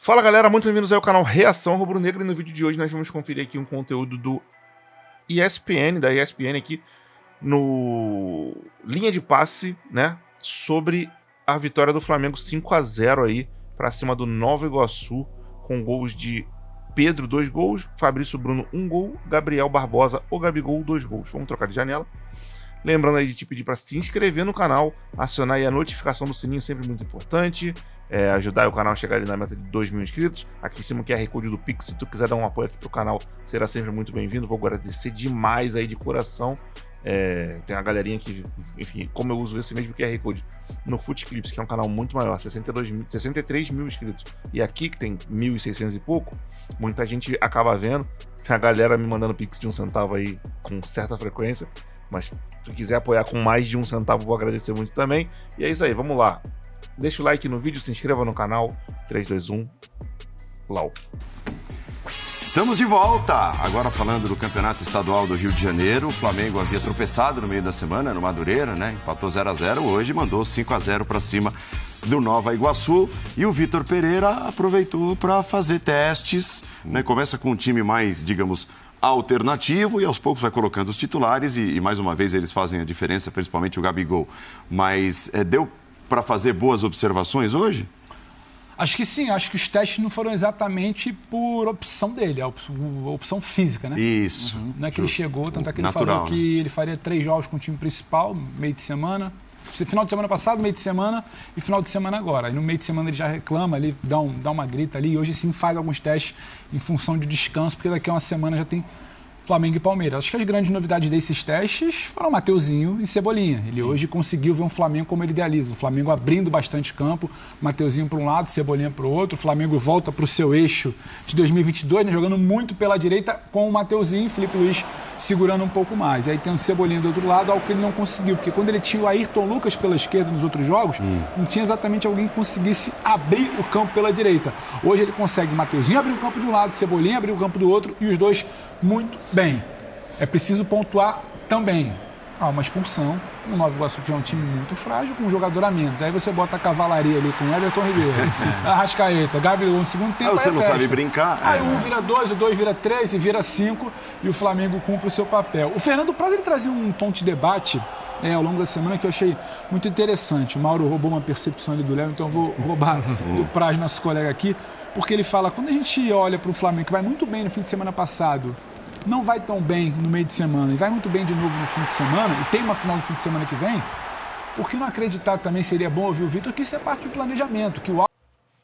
Fala galera, muito bem-vindos ao canal Reação Rubro-Negra e no vídeo de hoje nós vamos conferir aqui um conteúdo do ESPN, da ESPN aqui no linha de passe, né, sobre a vitória do Flamengo 5-0 aí para cima do Nova Iguaçu, com gols de Pedro 2 gols, Fabrício Bruno 1 gol, Gabriel Barbosa, o Gabigol 2 gols. Vamos trocar de janela. Lembrando aí de te pedir para se inscrever no canal, acionar aí a notificação do sininho, sempre muito importante, ajudar o canal a chegar ali na meta de 2.000 inscritos. Aqui em cima o QR Code do Pix, se tu quiser dar um apoio aqui pro canal, será sempre muito bem-vindo. Vou agradecer demais aí de coração. Tem uma galerinha que, enfim, como eu uso esse mesmo QR Code no Futeclips, que é um canal muito maior, 63 mil inscritos, e aqui que tem 1.600 e pouco, muita gente acaba vendo, tem a galera me mandando Pix de 1 centavo aí com certa frequência. Mas se tu quiser apoiar com mais de 1 centavo, vou agradecer muito também. E é isso aí, vamos lá. Deixa o like no vídeo, se inscreva no canal. 3, 2, 1, Lau. Estamos de volta! Agora falando do Campeonato Estadual do Rio de Janeiro, o Flamengo havia tropeçado no meio da semana no Madureira, né? Empatou 0-0, hoje mandou 5-0 para cima do Nova Iguaçu. E o Vitor Pereira aproveitou para fazer testes, né? Começa com um time mais, digamos, alternativo e aos poucos vai colocando os titulares e mais uma vez eles fazem a diferença, principalmente o Gabigol. Mas deu para fazer boas observações hoje? Acho que sim, acho que os testes não foram exatamente por opção dele, a opção física, né? Isso. Não é que ele chegou, tanto é que ele natural, falou que ele faria 3 jogos com o time principal, meio de semana. Final de semana passado, meio de semana e final de semana agora. E no meio de semana ele já reclama ali, dá uma grita ali. E hoje sim faz alguns testes em função de descanso, porque daqui a uma semana já tem Flamengo e Palmeiras. Acho que as grandes novidades desses testes foram Mateuzinho e Cebolinha. Ele hoje conseguiu ver um Flamengo como ele idealiza. O Flamengo abrindo bastante campo, Mateuzinho para um lado, Cebolinha para o outro. O Flamengo volta para o seu eixo de 2022, né, jogando muito pela direita com o Mateuzinho e Felipe Luiz segurando um pouco mais. E aí tem o Cebolinha do outro lado, algo que ele não conseguiu. Porque quando ele tinha o Ayrton Lucas pela esquerda nos outros jogos, não tinha exatamente alguém que conseguisse abrir o campo pela direita. Hoje ele consegue Mateuzinho abrir o campo de um lado, Cebolinha abrir o campo do outro e os dois muito bem. É preciso pontuar também. Há uma expulsão. O Nova Iguaçu tinha um time muito frágil, com um jogador a menos. Aí você bota a cavalaria ali com Everton Ribeiro, Arrascaeta, Gabriel no segundo tempo. Aí você não sabe brincar. Aí um vira 2, o 2 vira 3 e vira 5 e o Flamengo cumpre o seu papel. O Fernando Praz ele trazia um ponto de debate ao longo da semana que eu achei muito interessante. O Mauro roubou uma percepção ali do Léo, então eu vou roubar do Praz, nosso colega aqui, porque ele fala, quando a gente olha para o Flamengo, que vai muito bem no fim de semana passado, não vai tão bem no meio de semana e vai muito bem de novo no fim de semana, e tem uma final no fim de semana que vem, por que não acreditar também seria bom ouvir o Vitor que isso é parte do planejamento, que o...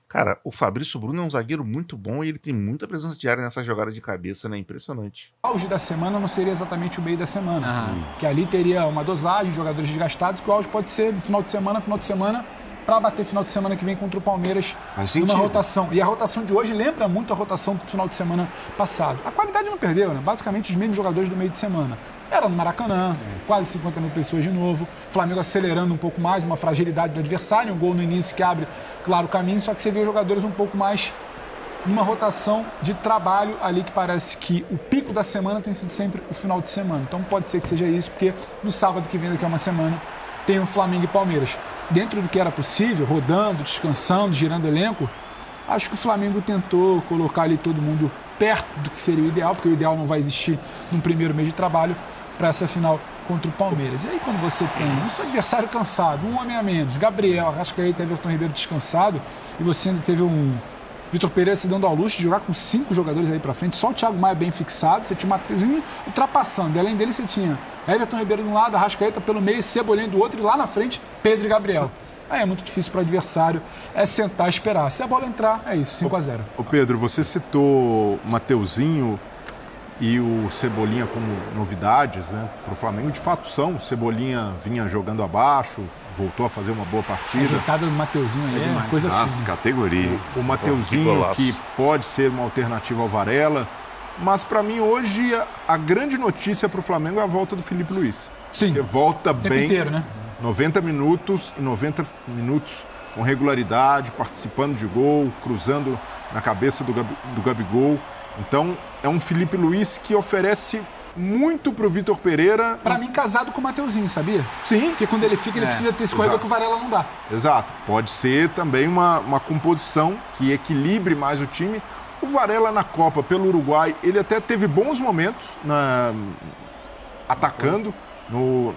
Cara, o Fabrício Bruno é um zagueiro muito bom e ele tem muita presença diária nessa jogada de cabeça, né? Impressionante. O auge da semana não seria exatamente o meio da semana, que ali teria uma dosagem de jogadores desgastados, que o auge pode ser no final de semana, para bater final de semana que vem contra o Palmeiras numa rotação. E a rotação de hoje lembra muito a rotação do final de semana passado. A qualidade não perdeu, né? Basicamente os mesmos jogadores do meio de semana. Era no Maracanã, quase 50 mil pessoas de novo. Flamengo acelerando um pouco mais, uma fragilidade do adversário, um gol no início que abre, claro, o caminho, só que você vê os jogadores um pouco mais numa rotação de trabalho ali que parece que o pico da semana tem sido sempre o final de semana. Então pode ser que seja isso, porque no sábado que vem, daqui a uma semana, tem o Flamengo e Palmeiras. Dentro do que era possível, rodando, descansando, girando elenco, acho que o Flamengo tentou colocar ali todo mundo perto do que seria o ideal, porque o ideal não vai existir no primeiro mês de trabalho para essa final contra o Palmeiras. E aí quando você tem um seu adversário cansado, um homem a menos, Gabriel, Arrascaeta, Everton Ribeiro descansado, e você ainda teve um Vitor Pereira se dando ao luxo de jogar com 5 jogadores aí pra frente, só o Thiago Maia bem fixado, você tinha o Mateuzinho ultrapassando, e além dele você tinha Everton Ribeiro de um lado, Arrascaeta pelo meio, Cebolinha do outro, e lá na frente, Pedro e Gabriel. Aí é muito difícil para o adversário, é sentar e esperar. Se a bola entrar, é isso, 5-0. Ô Pedro, você citou o Mateuzinho e o Cebolinha como novidades, né, para o Flamengo. De fato são, o Cebolinha vinha jogando abaixo, voltou a fazer uma boa partida. A ajeitada do Mateuzinho aí é uma coisa assim. Categoria. O Mateuzinho, que pode ser uma alternativa ao Varela. Mas para mim hoje a grande notícia para o Flamengo é a volta do Felipe Luiz. Sim. Porque volta bem, inteiro, né? 90 minutos com regularidade, participando de gol, cruzando na cabeça do Gabigol. Então é um Felipe Luiz que oferece muito pro Vitor Pereira. Pra mim, casado com o Mateuzinho, sabia? Sim. Porque quando ele fica, ele precisa ter escorrega que o Varela não dá. Exato. Pode ser também uma composição que equilibre mais o time. O Varela na Copa pelo Uruguai, ele até teve bons momentos atacando no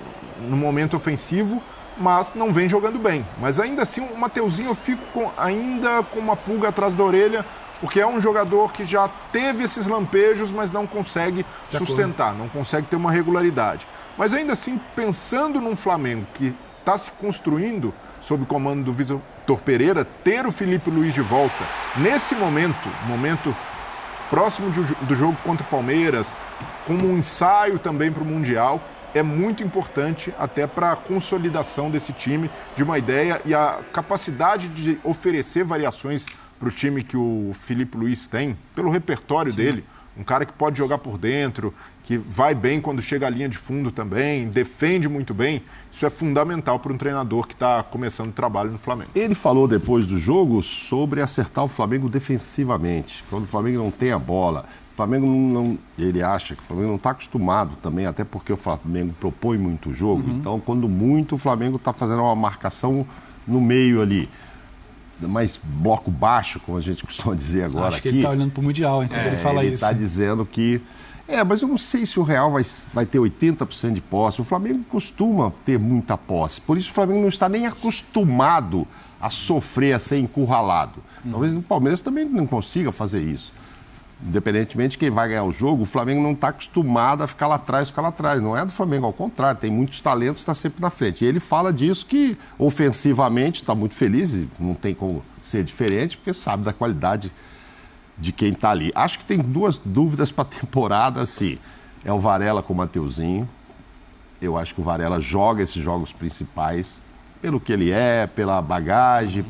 momento ofensivo, mas não vem jogando bem. Mas ainda assim, o Mateuzinho eu fico ainda com uma pulga atrás da orelha, porque é um jogador que já teve esses lampejos, mas não consegue sustentar, não consegue ter uma regularidade. Mas ainda assim, pensando num Flamengo que está se construindo sob o comando do Vitor Pereira, ter o Filipe Luís de volta nesse momento próximo do jogo contra o Palmeiras, como um ensaio também para o Mundial, é muito importante até para a consolidação desse time, de uma ideia e a capacidade de oferecer variações para o time que o Filipe Luís tem, pelo repertório dele. Um cara que pode jogar por dentro, que vai bem quando chega à linha de fundo também, defende muito bem. Isso é fundamental para um treinador que está começando o trabalho no Flamengo. Ele falou depois do jogo sobre acertar o Flamengo defensivamente. Quando o Flamengo não tem a bola, o Flamengo ele acha que o Flamengo não está acostumado também, até porque o Flamengo propõe muito jogo. Então, quando muito, o Flamengo está fazendo uma marcação no meio ali. Mais bloco baixo, como a gente costuma dizer agora. Acho que ele está olhando para o Mundial, então ele fala isso. Ele está dizendo que... mas eu não sei se o Real vai ter 80% de posse. O Flamengo costuma ter muita posse. Por isso o Flamengo não está nem acostumado a sofrer, a ser encurralado. Talvez o Palmeiras também não consiga fazer isso. Independentemente de quem vai ganhar o jogo, o Flamengo não está acostumado a ficar lá atrás. Não é do Flamengo, ao contrário, tem muitos talentos, está sempre na frente. E ele fala disso que, ofensivamente, está muito feliz, e não tem como ser diferente, porque sabe da qualidade de quem está ali. Acho que tem duas dúvidas para a temporada, assim. É o Varela com o Mateuzinho. Eu acho que o Varela joga esses jogos principais, pelo que ele é, pela bagagem,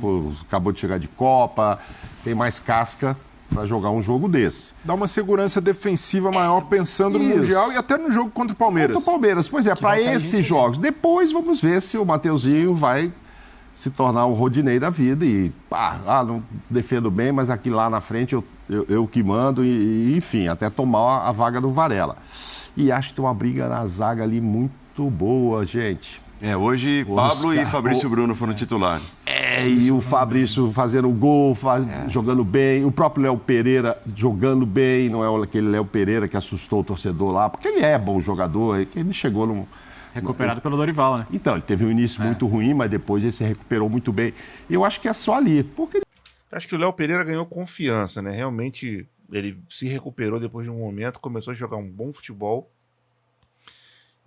acabou de chegar de Copa, tem mais casca para jogar um jogo desse. Dá uma segurança defensiva maior pensando no Mundial e até no jogo contra o Palmeiras. Contra o Palmeiras, pois é, para esses jogos. Depois vamos ver se o Mateuzinho vai se tornar o Rodinei da vida e não defendo bem, mas aqui lá na frente eu que mando e enfim, até tomar a vaga do Varela. E acho que tem uma briga na zaga ali muito boa, gente. Hoje Pablo e Fabrício Bruno foram titulares. E o Fabrício fazendo gol, jogando bem. O próprio Léo Pereira jogando bem. Não é aquele Léo Pereira que assustou o torcedor lá, porque ele é bom jogador, que ele chegou num... Recuperado pelo Dorival, né? Então, ele teve um início muito ruim, mas depois ele se recuperou muito bem. Eu acho que é só ali. Porque... Acho que o Léo Pereira ganhou confiança, né? Realmente, ele se recuperou depois de um momento, começou a jogar um bom futebol.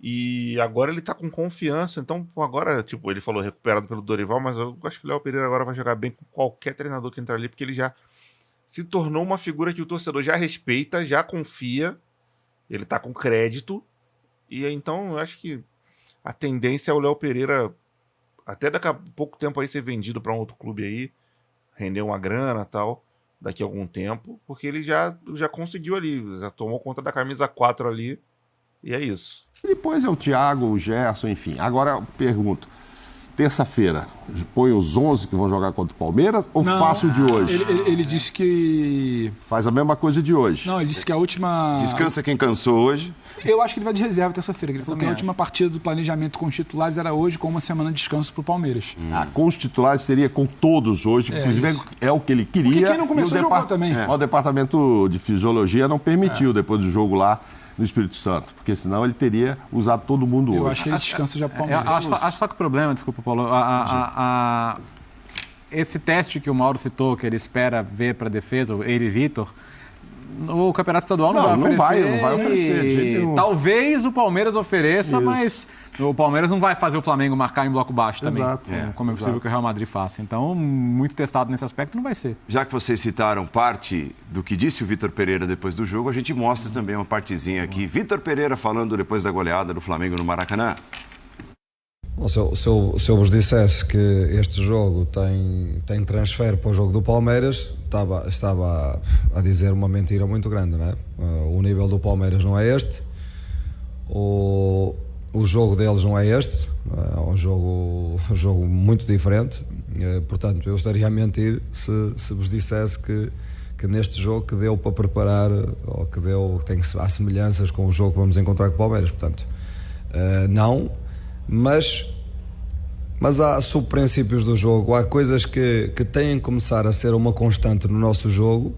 E agora ele tá com confiança, então agora, ele falou recuperado pelo Dorival, mas eu acho que o Léo Pereira agora vai jogar bem com qualquer treinador que entrar ali, porque ele já se tornou uma figura que o torcedor já respeita, já confia, ele tá com crédito, e então eu acho que a tendência é o Léo Pereira, até daqui a pouco tempo aí, ser vendido para um outro clube aí, render uma grana e tal, daqui a algum tempo, porque ele já conseguiu ali, já tomou conta da camisa 4 ali, e é isso. Depois é o Thiago, o Gerson, enfim. Agora eu pergunto, terça-feira, põe os 11 que vão jogar contra o Palmeiras ou faço o de hoje? Ele disse que... Faz a mesma coisa de hoje. Não, ele disse que a última... Descansa quem cansou hoje. Eu acho que ele vai de reserva terça-feira. Ele falou que a última partida do planejamento com os titulares era hoje, com uma semana de descanso para o Palmeiras. Com os titulares seria com todos hoje, inclusive é o que ele queria. Porque quem não começou jogou também. O departamento de fisiologia não permitiu depois do jogo lá no Espírito Santo, porque senão ele teria usado todo mundo hoje. Eu acho que ele descansa já para o Palmeiras. Acho só que o problema, desculpa, Paulo, esse teste que o Mauro citou, que ele espera ver para a defesa, ele e Vitor, o Campeonato Estadual não vai oferecer. De jeito nenhum. Talvez o Palmeiras ofereça, mas o Palmeiras não vai fazer o Flamengo marcar em bloco baixo também. Exato. Como é possível que o Real Madrid faça. Então, muito testado nesse aspecto não vai ser. Já que vocês citaram parte do que disse o Vitor Pereira depois do jogo, a gente mostra também uma partezinha aqui. Vitor Pereira falando depois da goleada do Flamengo no Maracanã. Bom, se eu vos dissesse que este jogo tem transfer para o jogo do Palmeiras, estava a dizer uma mentira muito grande, não é? O nível do Palmeiras não é este, o jogo deles não é este, é um jogo muito diferente, portanto eu estaria a mentir se vos dissesse que que neste jogo que deu para preparar, ou que há semelhanças com o jogo que vamos encontrar com o Palmeiras, portanto, não, mas há subprincípios do jogo, há coisas que têm que começar a ser uma constante no nosso jogo,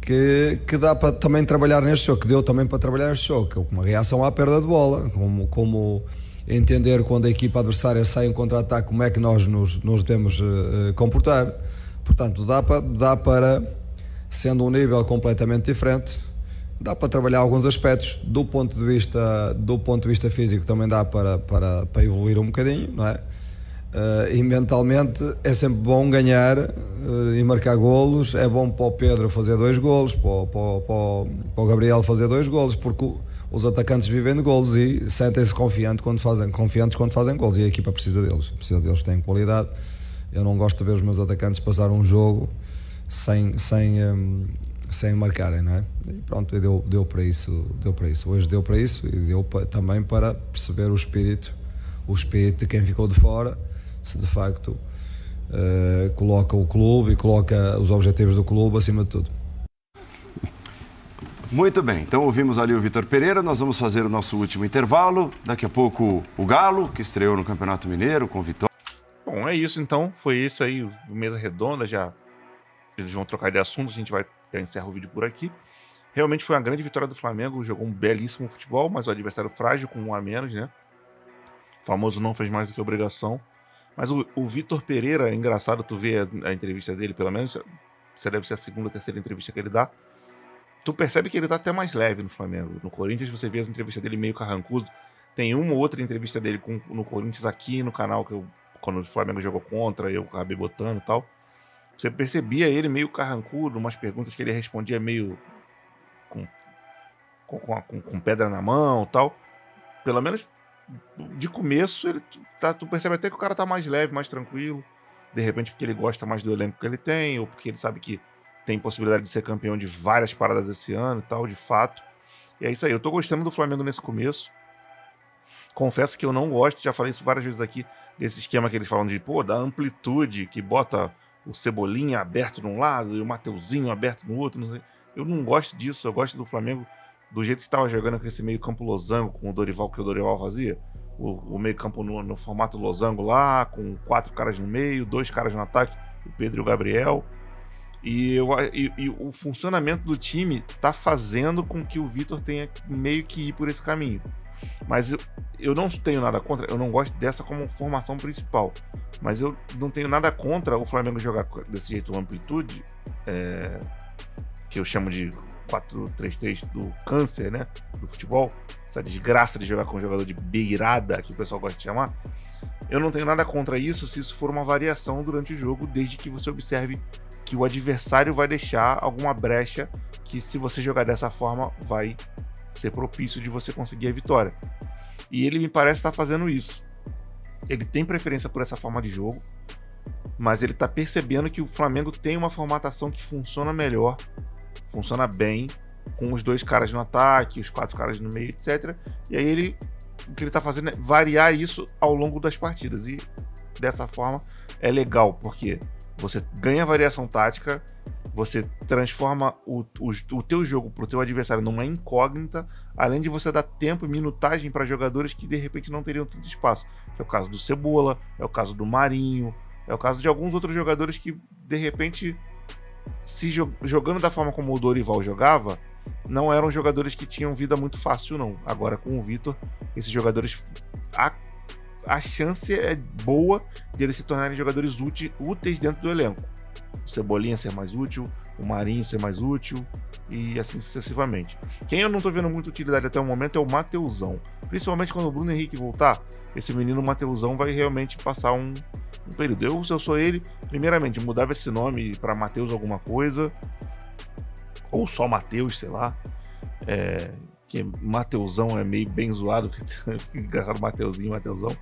que dá para também trabalhar neste jogo, que deu também para trabalhar neste jogo, que é uma reação à perda de bola, como entender quando a equipa adversária sai em contra-ataque, como é que nós nos devemos comportar. Portanto, dá para, sendo um nível completamente diferente, dá para trabalhar alguns aspectos. Do ponto de vista físico também dá para evoluir um bocadinho, não é? E mentalmente é sempre bom ganhar e marcar golos. É bom para o Pedro fazer 2 golos, para o Gabriel fazer 2 golos, porque os atacantes vivem de golos e sentem-se confiantes quando fazem golos, e a equipa precisa deles, têm qualidade. Eu não gosto de ver os meus atacantes passar um jogo sem marcarem, não é? E pronto, deu para isso. Hoje deu para isso, e deu também para perceber o espírito de quem ficou de fora, se de facto coloca o clube e coloca os objetivos do clube acima de tudo. Muito bem, então ouvimos ali o Vitor Pereira, nós vamos fazer o nosso último intervalo. Daqui a pouco o Galo, que estreou no Campeonato Mineiro com vitória. Bom, é isso então, foi isso aí, o Mesa Redonda, já eles vão trocar de assunto, a gente já encerra o vídeo por aqui. Realmente foi uma grande vitória do Flamengo, jogou um belíssimo futebol, mas o adversário frágil com 1 a menos, né? O famoso não fez mais do que obrigação. Mas o Vitor Pereira, é engraçado tu ver a entrevista dele, pelo menos, você deve ser a segunda ou terceira entrevista que ele dá. Tu percebe que ele tá até mais leve no Flamengo. No Corinthians você vê as entrevistas dele meio carrancudo. Tem uma ou outra entrevista dele no Corinthians aqui no canal, quando o Flamengo jogou contra, eu acabei botando e tal. Você percebia ele meio carrancudo, umas perguntas que ele respondia meio com pedra na mão e tal. Pelo menos de começo, tu percebe até que o cara tá mais leve, mais tranquilo. De repente porque ele gosta mais do elenco que ele tem, ou porque ele sabe que tem possibilidade de ser campeão de várias paradas esse ano e tal, de fato. E é isso aí, eu tô gostando do Flamengo nesse começo. Confesso que eu não gosto, já falei isso várias vezes aqui, desse esquema que eles falam da amplitude, que bota o Cebolinha aberto de um lado e o Mateuzinho aberto no outro, não sei. Eu não gosto disso, eu gosto do Flamengo do jeito que estava jogando com esse meio campo losango, com o Dorival, que o Dorival fazia. O meio campo no formato losango lá, com 4 caras no meio, 2 caras no ataque, o Pedro e o Gabriel. E o funcionamento do time tá fazendo com que o Vitor tenha meio que ir por esse caminho. Mas eu não tenho nada contra, eu não gosto dessa como formação principal. Mas eu não tenho nada contra o Flamengo jogar desse jeito, amplitude, que eu chamo de 4-3-3 do câncer, né? Do futebol. Essa desgraça de jogar com um jogador de beirada, que o pessoal gosta de chamar. Eu não tenho nada contra isso se isso for uma variação durante o jogo, desde que você observe que o adversário vai deixar alguma brecha que, se você jogar dessa forma, vai ser propício de você conseguir a vitória. E ele me parece estar fazendo isso. Ele tem preferência por essa forma de jogo, mas ele está percebendo que o Flamengo tem uma formatação que funciona melhor, funciona bem, com os 2 caras no ataque, os 4 caras no meio, etc. E aí o que ele está fazendo é variar isso ao longo das partidas. E dessa forma é legal, porque você ganha variação tática, você transforma o teu jogo pro teu adversário numa incógnita, além de você dar tempo e minutagem para jogadores que de repente não teriam tanto espaço. Que é o caso do Cebola, é o caso do Marinho, é o caso de alguns outros jogadores que de repente, se jogando da forma como o Dorival jogava, não eram jogadores que tinham vida muito fácil não. Agora com o Vitor, esses jogadores, a chance é boa de eles se tornarem jogadores úteis dentro do elenco. O Cebolinha ser mais útil, o Marinho ser mais útil e assim sucessivamente. Quem eu não tô vendo muita utilidade até o momento é o Mateuzão. Principalmente quando o Bruno Henrique voltar, esse menino Mateuzão vai realmente passar um período. Se eu sou ele, primeiramente, mudava esse nome para Mateus alguma coisa, ou só Mateus, sei lá. Que Mateuzão é meio bem zoado, engraçado, Mateuzão.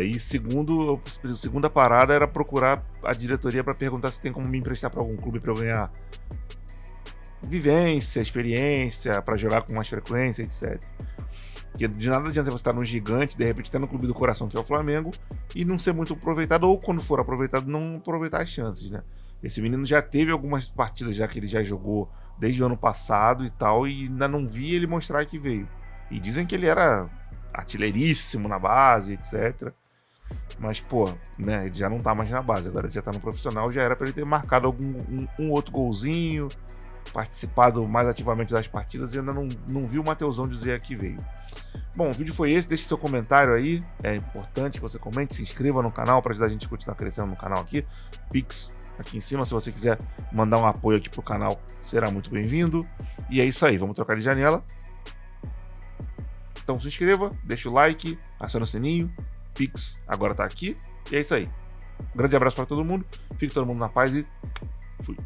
E segunda parada era procurar a diretoria para perguntar se tem como me emprestar para algum clube para eu ganhar vivência, experiência, para jogar com mais frequência, etc. Porque de nada adianta você estar num gigante, de repente estar no clube do coração, que é o Flamengo, e não ser muito aproveitado, ou quando for aproveitado, não aproveitar as chances, né? Esse menino já teve algumas partidas já que ele já jogou desde o ano passado e tal, e ainda não vi ele mostrar que veio. E dizem que ele era artilheiríssimo na base, etc. Mas, pô, né, ele já não tá mais na base, agora ele já tá no profissional, já era pra ele ter marcado um outro golzinho, participado mais ativamente das partidas, e ainda não vi o Mateusão dizer que veio. Bom, o vídeo foi esse, deixe seu comentário aí, é importante que você comente, se inscreva no canal para ajudar a gente a continuar crescendo no canal aqui, Pix aqui em cima, se você quiser mandar um apoio aqui pro canal, será muito bem-vindo. E é isso aí, vamos trocar de janela. Então se inscreva, deixa o like, aciona o sininho, Pix agora tá aqui, e é isso aí. Um grande abraço para todo mundo, fique todo mundo na paz e fui.